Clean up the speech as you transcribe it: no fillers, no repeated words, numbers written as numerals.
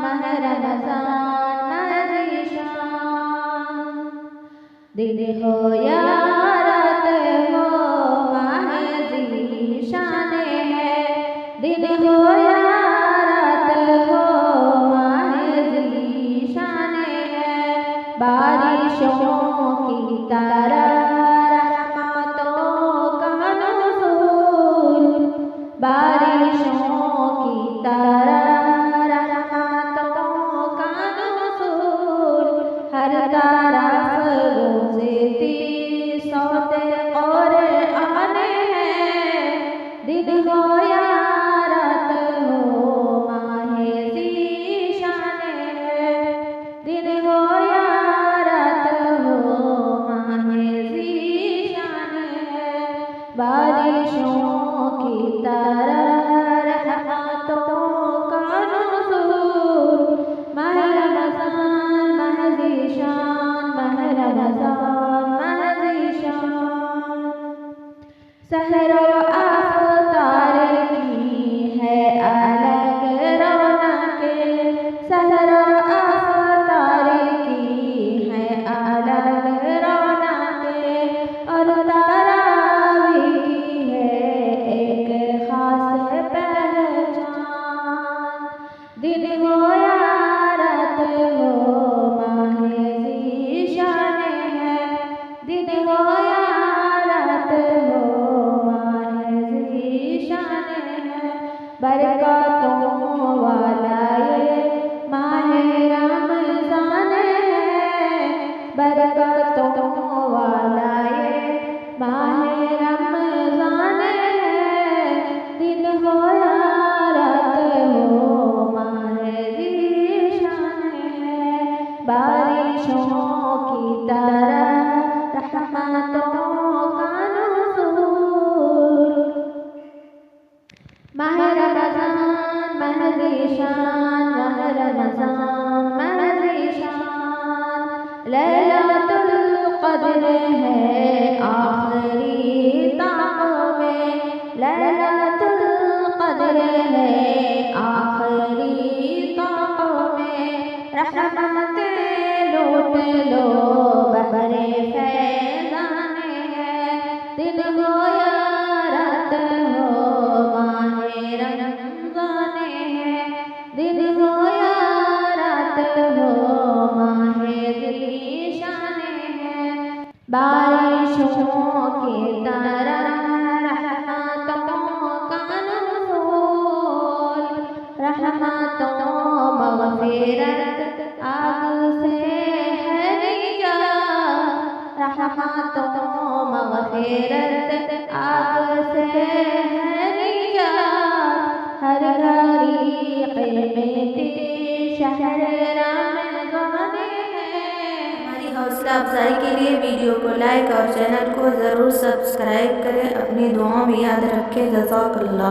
ماہ رمضان ماہ ذیشان، دن ہو یا رات ہو ماہ ذیشان ہے، دن ہو یا رات ہو ماہ ذیشان ہے، بارشوں کی طرح بارشوں کی طرح رحمتوں کا نزول، ہر طرف گونجتی صوت قرآن ہے، دن ہو یا رات ہو ماہ ذیشان ہے، دن ہو یا رات ہو ماہ ذیشان ہے، بارشوں کی طرح رحمتوں کا نزول، ماہ رمضان ماہ ذیشان، ماہ رمضان ماہ ذیشان، سحر و افطار کی ہے الگ رونق، سحر و افطار کی ہے الگ رونق، اور تراویح کی ہے ایک خاص پہچان، دن ہو یا رات ہو ماہ ذیشان ہے، دن ہو یا رات ہو ماہ ذیشان ہے، برکتوں والا یہ ماہ رمضان ہے، برکتوں والا یہ ماہ رمضان ہے، دن ہو یا رات ہو ماہ ذیشان ہے، بارشوں کی طرح رحمتوں کا نزول، ماہ رمضان ماہ ذیشان، ماہ رمضان ماہ ذیشان، لیلۃ القدر ہے آخری طاقوں میں، لیلۃ القدر ہے آخری طاقوں میں، رحمتیں لوٹ لو بحر فیضان ہے، دن ہو یا رات ہو ماہ رمضان ہے، دن ہو یا رات ہو ماہ ذیشان ہے، بارشوں کی طرح رحمتوں کا نزول، رحمتوں مغفرت آگ سے ہے نجات، رحمتوں مغفرت آگ سے ہے نجات، ہر گھڑی قیمتی شہر رمضان ہے۔ ہماری حوصلہ افزائی کے لیے ویڈیو کو لائک اور چینل کو ضرور سبسکرائب کریں، اپنی دعاؤں میں یاد رکھیں۔ جزاک اللہ۔